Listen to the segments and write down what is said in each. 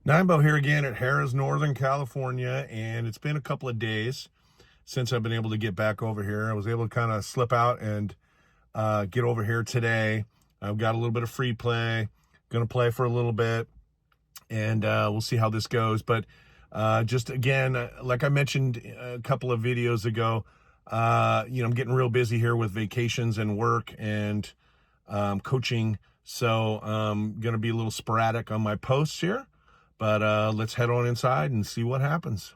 Nimbo here again at Harrah's, Northern California, and it's been a couple of days since I've been able to get back over here. I was able to kind of slip out and get over here today. I've got a little bit of free play, going to play for a little bit, and we'll see how this goes. But just again, like I mentioned a couple of videos ago, I'm getting real busy here with vacations and work and coaching, so I'm going to be a little sporadic on my posts here. But let's head on inside and see what happens.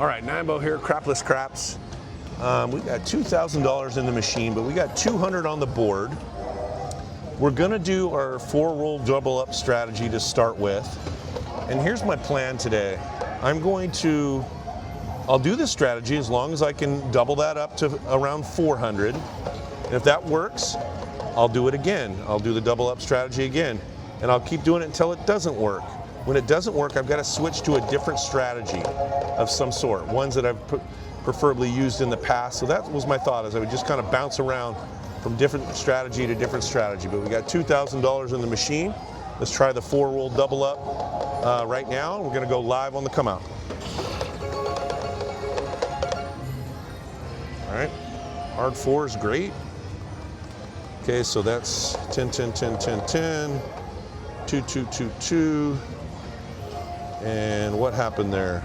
All right, Nimbo here, Crapless Craps. We got $2,000 in the machine, but we got 200 on the board. We're gonna do our 4-roll double up strategy to start with. And here's my plan today. I'll do this strategy as long as I can double that up to around 400. And if that works, I'll do it again. I'll do the double up strategy again. And I'll keep doing it until it doesn't work. When it doesn't work, I've got to switch to a different strategy of some sort, ones that I've preferably used in the past. So that was my thought, as I would just kind of bounce around from different strategy to different strategy. But we got $2,000 in the machine. Let's try the 4-roll double up right now. We're gonna go live on the come out. All right, hard 4 is great. Okay, so that's 10, 10, 10, 10, 10. 2, 2, 2, 2, and what happened there?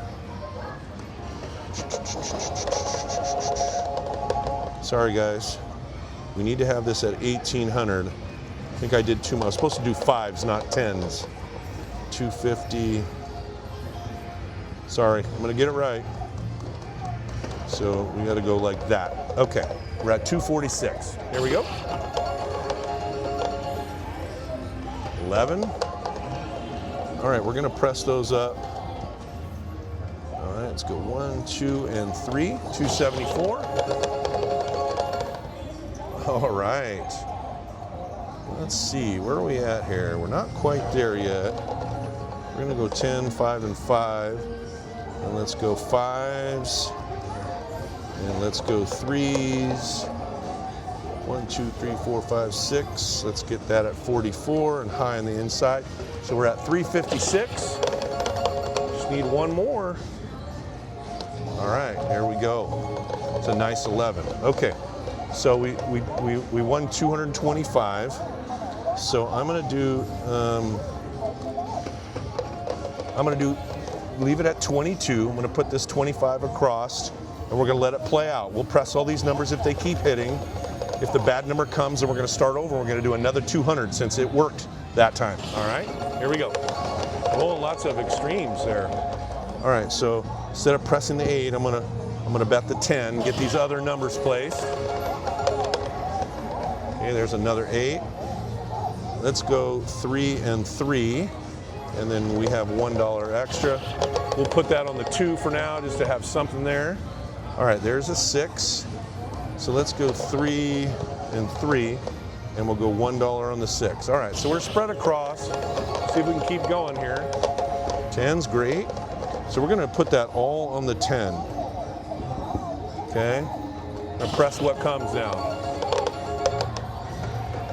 Sorry guys, we need to have this at 1,800. I think I did too much. I was supposed to do 5s, not 10s. 250. Sorry, I'm gonna get it right. So we gotta go like that. Okay, we're at 246. Here we go. 11. All right, we're gonna press those up. All right, let's go 1, 2, and 3. 274. All right. Let's see, where are we at here? We're not quite there yet. We're gonna go 10, 5, and 5. And let's go 5s. And let's go 3s. 1, 2, 3, 4, 5, 6. Let's get that at 44 and high on the inside. So we're at 356. Just need one more. All right, there we go. It's a nice 11. Okay, so we won 225. So I'm gonna leave it at 22. I'm gonna put this 25 across, and we're gonna let it play out. We'll press all these numbers if they keep hitting. If the bad number comes, then we're going to start over. We're going to do another 200 since it worked that time. All right, here we go. Oh, lots of extremes there. All right, so instead of pressing the 8, I'm gonna bet the 10. Get these other numbers placed. Okay, there's another 8. Let's go 3 and 3, and then we have $1 extra. We'll put that on the 2 for now, just to have something there. All right, there's a 6. So let's go 3 and 3, and we'll go $1 on the 6. All right, so we're spread across. See if we can keep going here. 10's great. So we're gonna put that all on the 10. Okay, now press what comes now.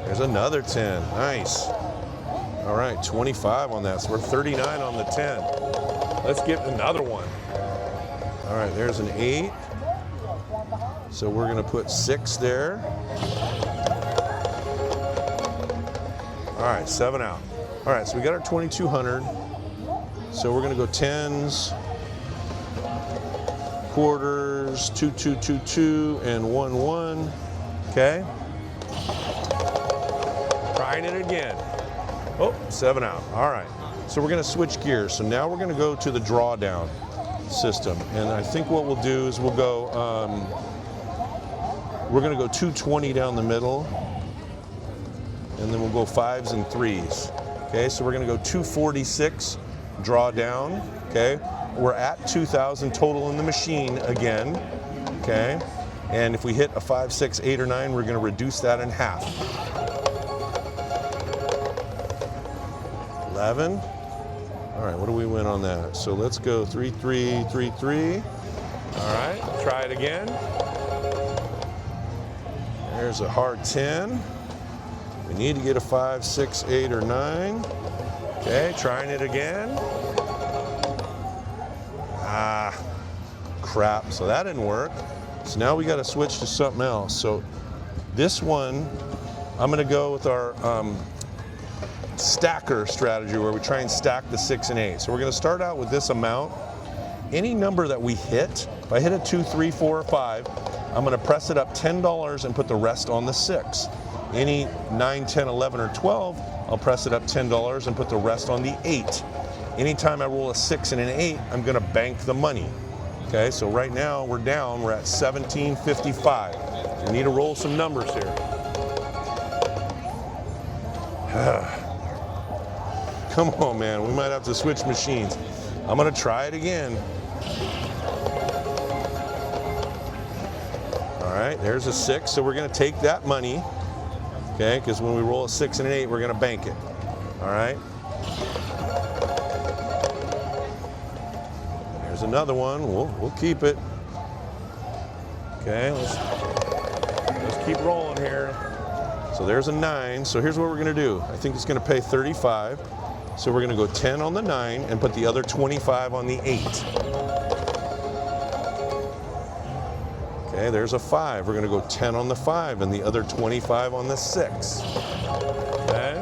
There's another 10, nice. All right, 25 on that, so we're 39 on the 10. Let's get another one. All right, there's an 8. So we're gonna put 6 there. All right, 7 out. All right, so we got our 2,200. So we're gonna go 10s, quarters, 2, 2, 2, 2, and 1, 1. Okay. Trying it again. Oh, 7 out. All right. So we're gonna switch gears. So now we're gonna go to the drawdown system. And I think what we'll do is we'll go 220 down the middle, and then we'll go 5s and 3s. Okay, so we're gonna go 246, draw down. Okay, we're at 2,000 total in the machine again. Okay, and if we hit a 5, 6, 8, or 9, we're gonna reduce that in half. 11. All right, what do we win on that? So let's go 3, 3, 3, 3. All right, try it again. There's a hard 10. We need to get a 5, 6, 8, or 9. Okay, trying it again. Ah, crap. So that didn't work. So now we got to switch to something else. So this one, I'm going to go with our stacker strategy where we try and stack the 6 and 8. So we're going to start out with this amount. Any number that we hit, if I hit a 2, 3, 4, or 5, I'm going to press it up $10 and put the rest on the 6. Any 9, 10, 11, or 12, I'll press it up $10 and put the rest on the 8. Anytime I roll a 6 and an 8, I'm going to bank the money. Okay, so right now we're down. We're at $17.55. We need to roll some numbers here. Come on, man. We might have to switch machines. I'm going to try it again. All right, there's a 6. So we're going to take that money. Okay, because when we roll a 6 and an 8, we're going to bank it. All right. There's another one. We'll keep it. Okay, let's keep rolling here. So there's a 9. So here's what we're going to do. I think it's going to pay 35. So we're going to go 10 on the 9 and put the other 25 on the 8. Okay, there's a 5. We're going to go 10 on the 5 and the other 25 on the 6. Okay.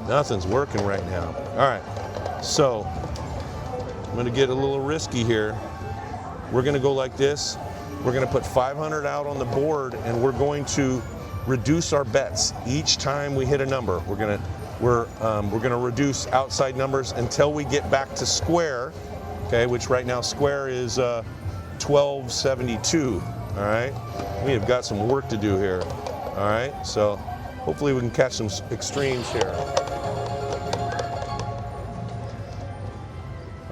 Nothing's working right now. All right, so I'm going to get a little risky here. We're going to go like this. We're going to put 500 out on the board, and we're going to reduce our bets each time we hit a number. We're going to reduce outside numbers until we get back to square. Okay, which right now square is 1272. All right, we have got some work to do here. All right, so hopefully we can catch some extremes here.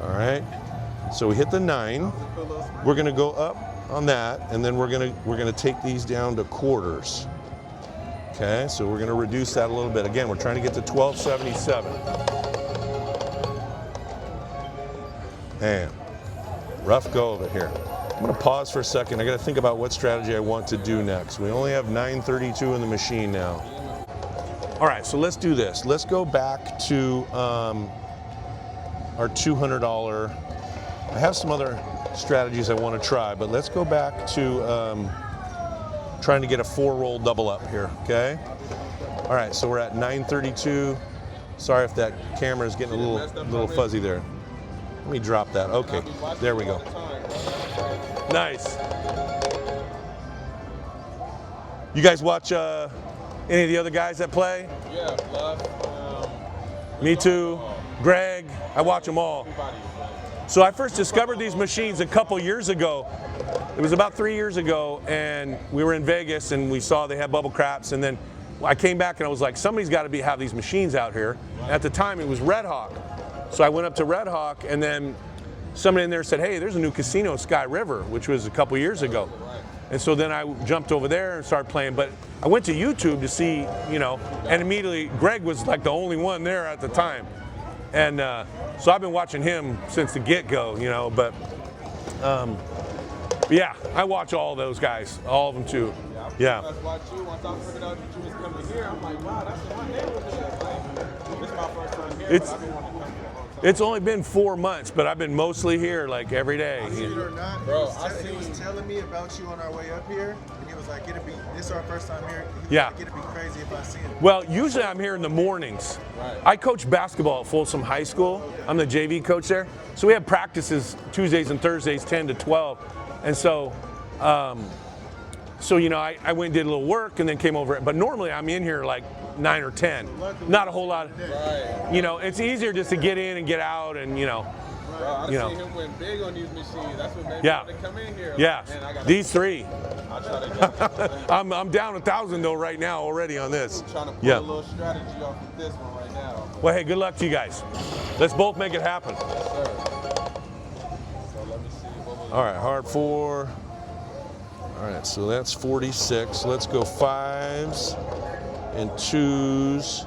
All right, so we hit the 9. We're going to go up on that, and then we're going to take these down to quarters. Okay, so we're going to reduce that a little bit. Again, we're trying to get to 1277. Man, rough go of it here. I'm going to pause for a second. I got to think about what strategy I want to do next. We only have 932 in the machine now. All right, so let's do this. Let's go back to our $200. I have some other strategies I want to try, but let's go back to trying to get a 4-roll double up here, okay? All right, so we're at 932. Sorry if that camera is getting a little fuzzy there. Let me drop that. Okay, there we go. Nice. You guys watch any of the other guys that play? Yeah, Bluff. Me too. Greg, I watch them all. So I first discovered these machines a couple years ago. It was about 3 years ago, and we were in Vegas, and we saw they had bubble craps, and then I came back and I was like, somebody's got to have these machines out here. At the time, it was Red Hawk. So I went up to Red Hawk, and then somebody in there said, hey, there's a new casino, Sky River, which was a couple years ago. And so then I jumped over there and started playing. But I went to YouTube to see, and immediately Greg was like the only one there at the time. And so I've been watching him since the get-go, But yeah, I watch all those guys, all of them too. Yeah. I watched you. Once I figured out that you was coming here, I'm like, wow, that's my neighborhood. This is my first time here. I've been wanting to come here a long time. It's only been 4 months, but I've been mostly here like every day. Believe it or not, Bro, he was telling me about you on our way up here, and he was like, this is our first time here. Yeah. It'd be crazy if I see him. Well, usually I'm here in the mornings. Right. I coach basketball at Folsom High School. I'm the JV coach there. So we have practices Tuesdays and Thursdays, 10 to 12. And so, I went and did a little work and then came over. But normally I'm in here like 9 or 10. Not a whole lot. Right. It's easier just to get in and get out and, Bro, I see him went big on these machines. That's what made me want to come in here. Yeah. Man, These 3. I'll try to get I'm down 1,000 though right now already on this. I'm trying to pull a little strategy off of this one right now. Well, hey, good luck to you guys. Let's both make it happen. Yes, sir. So let me see. All right, hard 4. All right, so that's 46. Let's go 5s and 2s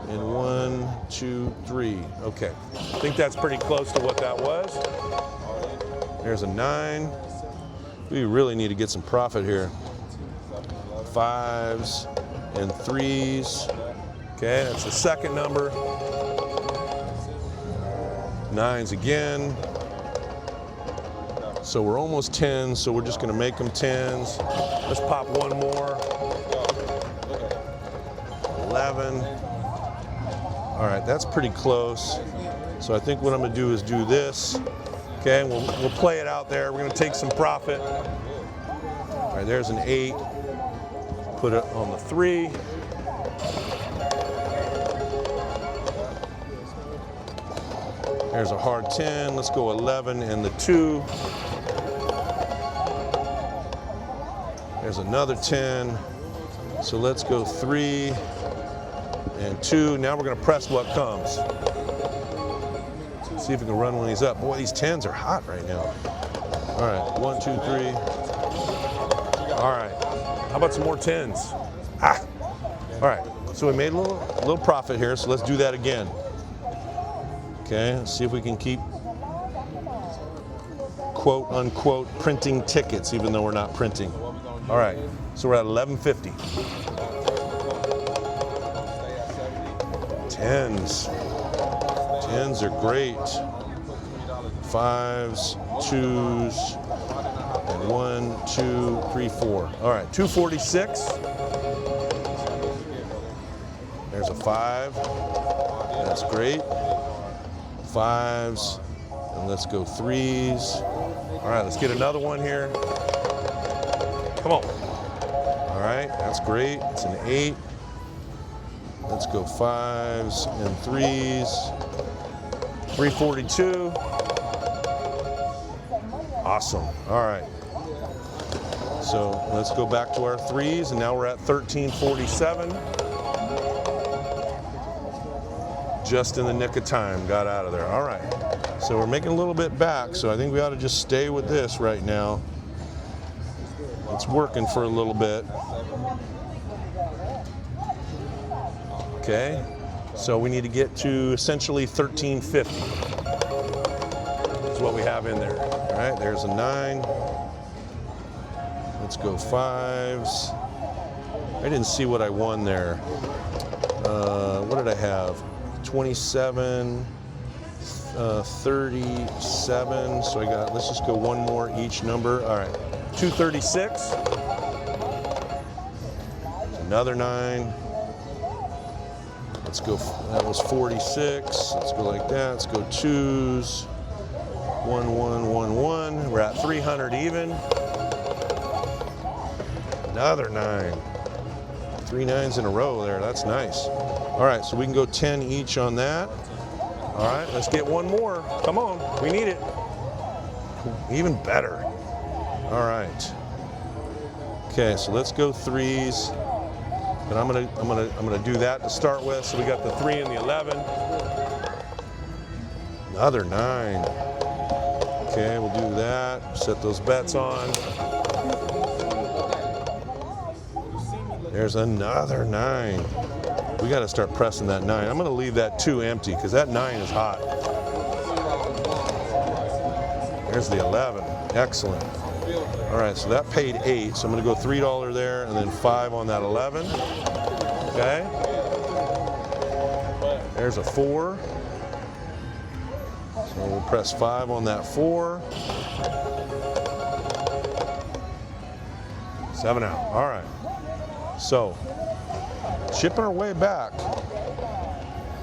and 1, 2, 3. Okay, I think that's pretty close to what that was. There's a 9. We really need to get some profit here. 5s and threes. Okay, that's the second number. Nines again. So we're almost 10, so we're just gonna make them 10s. Let's pop one more. 11. All right, that's pretty close. So I think what I'm gonna do is do this. Okay, we'll play it out there. We're gonna take some profit. All right, there's an 8. Put it on the 3. There's a hard 10. Let's go 11 and the 2. There's another 10. So let's go 3 and 2. Now we're going to press what comes. See if we can run one of these up. Boy, these 10s are hot right now. All right, 1, 2, 3. All right. How about some more 10s? Ah. All right. So we made a little profit here. So let's do that again. Okay. Let's see if we can keep quote unquote printing tickets, even though we're not printing. All right. So we're at 1150. 10s. 10s are great. 5s, 2s, and 1, 2, 3, 4. All right, 246. There's a 5. That's great. 5s, and let's go 3s. All right, let's get another one here. Come on. All right, that's great. It's an 8. Let's go 5s and 3s. 342. Awesome. All right. So let's go back to our 3s, and now we're at 1347. Just in the nick of time, got out of there. All right. So we're making a little bit back, so I think we ought to just stay with this right now. It's working for a little bit. Okay. So we need to get to essentially 1350. Is what we have in there. All right, there's a 9. Let's go 5s. I didn't see what I won there. What did I have? 27, 37. So I got, let's just go one more each number. All right, 236. Another 9. Let's go, that was 46. Let's go like that. Let's go 2s. 1, 1, 1, 1. We're at 300 even. Another 9. 3 9s in a row there. That's nice. All right, so we can go 10 each on that. All right, let's get one more. Come on, we need it. Even better. All right. Okay, so let's go 3s. And I'm gonna do that to start with. So we got the 3 and the 11. Another 9. Okay, we'll do that. Set those bets on. There's another 9. We got to start pressing that 9. I'm going to leave that 2 empty because that 9 is hot. There's the 11. Excellent. All right, so that paid 8. So I'm going to go $3 there and then 5 on that 11. Okay. There's a 4. So we'll press 5 on that 4. 7 out. All right. So, shipping our way back.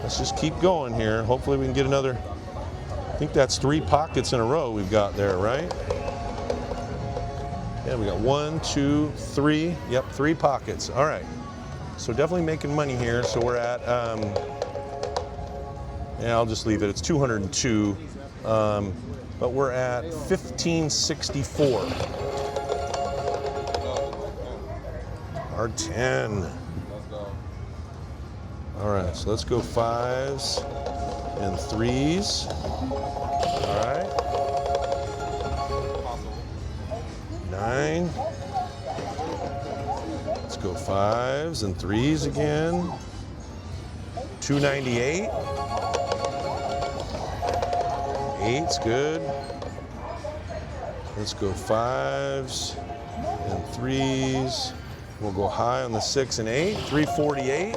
Let's just keep going here. Hopefully we can get another, I think that's 3 pockets in a row we've got there, right? Yeah, we got 1, 2, 3. Yep, 3 pockets. All right. So definitely making money here. So we're at, yeah, I'll just leave it. It's 202. But we're at 1564. R10. All right, so let's go 5s and 3s. All right. 9. Let's go 5s and 3s again. 298. 8's good. Let's go 5s and 3s. We'll go high on the 6 and 8. 348.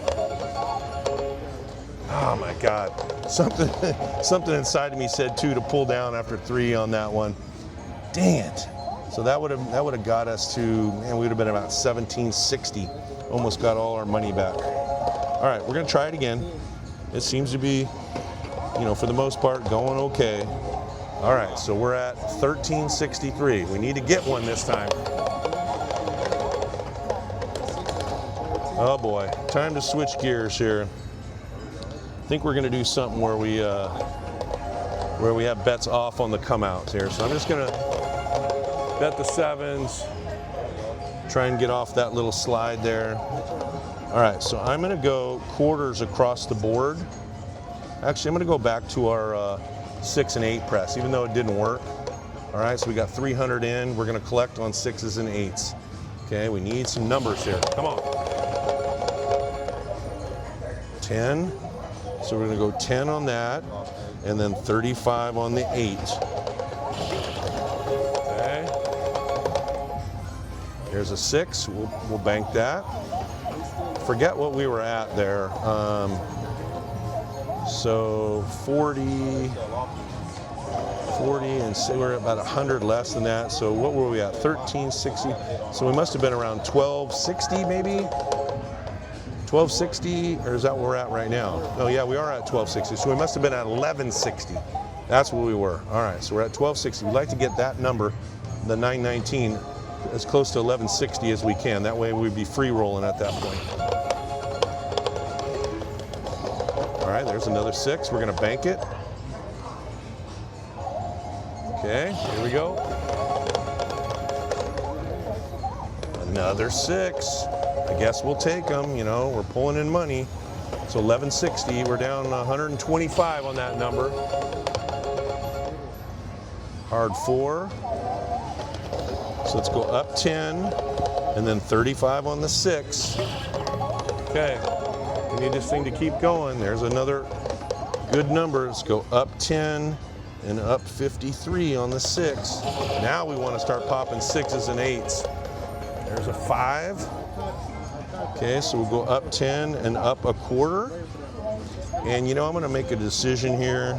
Oh my God. Something inside of me said 2 to pull down after 3 on that one. Dang it. So that would have got us to, man, we would have been about 1760. Almost got all our money back. All right, we're gonna try it again. It seems to be, you know, for the most part, going okay. All right, so we're at 1363. We need to get one this time. Oh boy, time to switch gears here. I think we're gonna do something where we have bets off on the come outs here. So I'm just gonna bet the 7s, try and get off that little slide there. All right, so I'm gonna go quarters across the board. Actually, I'm gonna go back to our 6 and 8 press, even though it didn't work. All right, so we got 300 in. We're gonna collect on 6s and 8s. Okay, we need some numbers here. Come on. 10. So we're gonna go 10 on that, and then 35 on the 8. Okay. There's a 6. We'll bank that. Forget what we were at there. So 40, and say we're about 100 less than that. So what were we at? 1360. So we must have been around 1260 maybe. 1260, or is that where we're at right now? Oh yeah, we are at 1260. So we must have been at 1160. That's where we were. All right, so we're at 1260. We'd like to get that number, the 919, as close to 1160 as we can. That way we'd be free rolling at that point. All right, there's another 6. We're gonna bank it. Okay, here we go. Another 6. I guess we'll take them, you know, we're pulling in money. So 1160, we're down 125 on that number. Hard 4. So let's go up 10, and then 35 on the 6. Okay, we need this thing to keep going. There's another good number. Let's go up 10 and up 53 on the 6. Now we want to start popping 6s and 8s. There's a 5. Okay, so we'll go up 10 and up a quarter. And you know, I'm going to make a decision here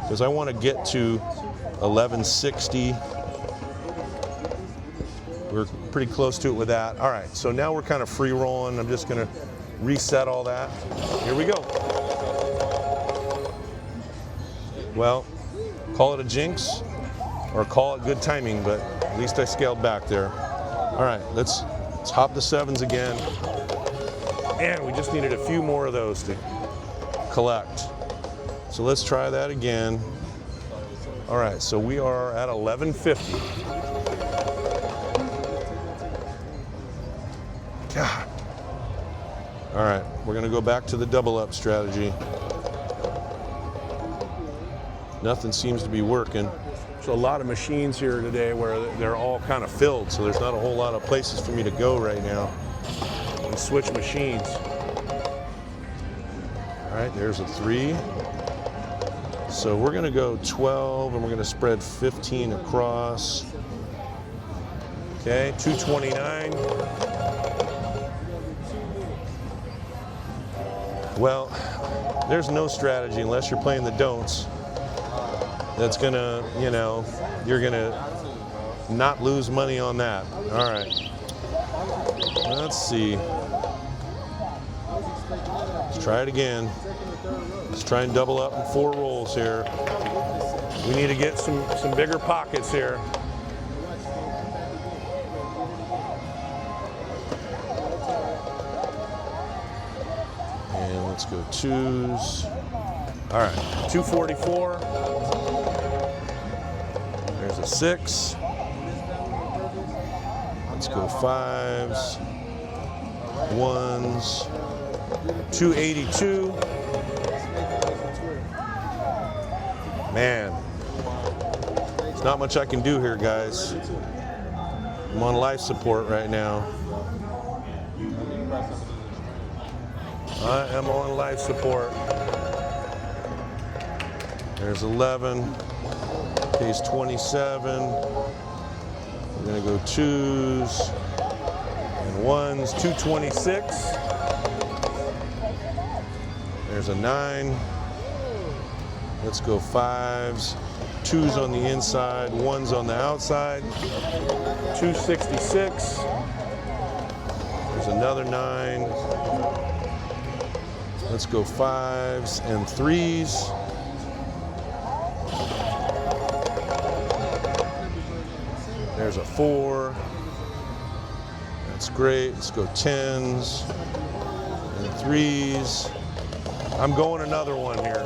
because I want to get to 1160. We're pretty close to it with that. All right, so now we're kind of free rolling. I'm just going to reset all that. Here we go. Well, call it a jinx or call it good timing, but at least I scaled back there. All right, let's hop the 7s again. And we just needed a few more of those to collect. So let's try that again. All right, so we are at 1150. God. All right, we're gonna go back to the double up strategy. Nothing seems to be working. There's a lot of machines here today where they're all kind of filled, so there's not a whole lot of places for me to go right now and switch machines. All right, there's a 3. So we're gonna go 12 and we're gonna spread 15 across. Okay, 229. Well, there's no strategy unless you're playing the don'ts that's gonna, you know, you're gonna not lose money on that. All right, let's see. Let's try it again. Let's try and double up in 4 rolls here. We need to get some bigger pockets here. And let's go 2s. All right, 244. There's a 6. Let's go 5s, 1s, 282. Man, there's not much I can do here, guys. I'm on life support right now. I am on life support. There's 11. Case 27. We're gonna go 2s. Ones, 226. There's a 9. Let's go 5s. 2s on the inside, 1s on the outside. 266. There's another 9. Let's go 5s and 3s. There's a 4. That's great. Let's go 10s and 3s. I'm going another one here.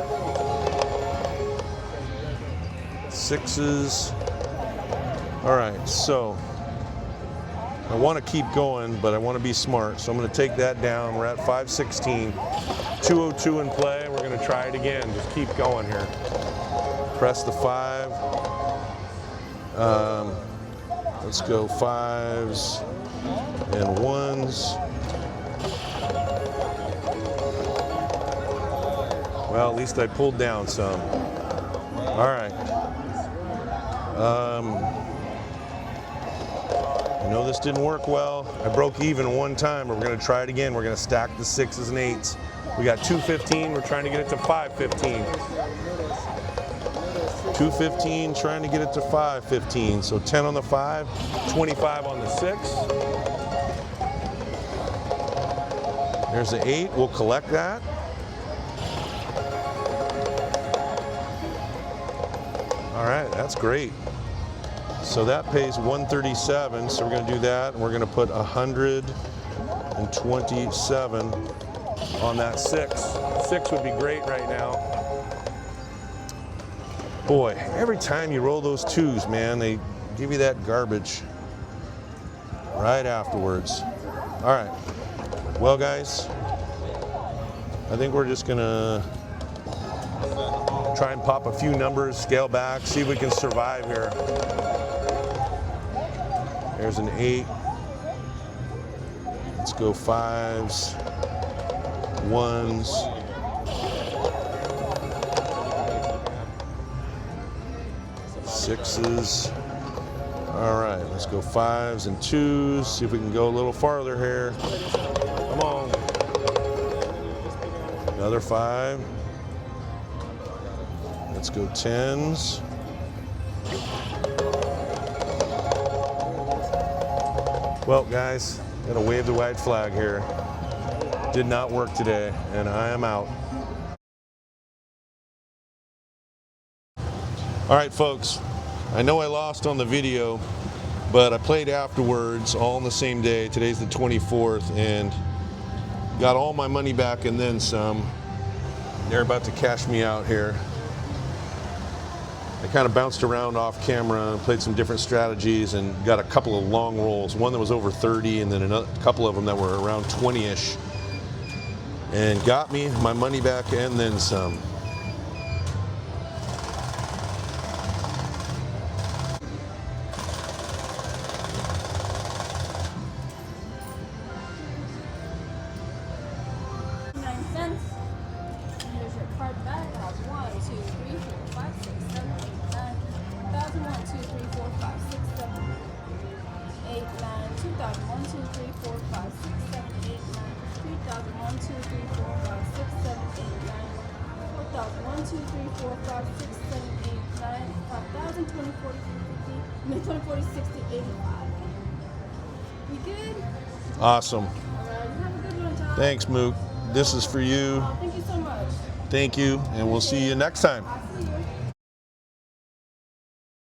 6s. All right, so I want to keep going, but I want to be smart. So I'm going to take that down. We're at 516. 202 in play. We're going to try it again. Just keep going here. Press the 5. Let's go 5s and 1s. Well, at least I pulled down some. All right. I know this didn't work well. I broke even one time, but we're going to try it again. We're going to stack the 6s and 8s. We got 215. We're trying to get it to 515. 215, trying to get it to 515. So 10 on the 5, 25 on the 6. There's the 8. We'll collect that. All right, that's great. So that pays 137. So we're going to do that, and we're going to put 127 on that 6. 6 would be great right now. Boy, every time you roll those 2s, man, they give you that garbage right afterwards. All right. Well, guys, I think we're just going to try and pop a few numbers, scale back, see if we can survive here. There's an 8. Let's go 5s, 1s. 6s. All right, let's go 5s and 2s. See if we can go a little farther here. Come on. Another 5. Let's go 10s. Well, guys, gotta wave the white flag here. Did not work today, and I am out. All right, folks, I know I lost on the video, but I played afterwards all on the same day. Today's the 24th, and got all my money back and then some. They're about to cash me out here. I kind of bounced around off camera, played some different strategies, and got a couple of long rolls. One that was over 30, and then a couple of them that were around 20-ish. And got me my money back and then some. Awesome. Thanks, Mook. This is for you. Thank you so much. Thank you, and we'll see you next time.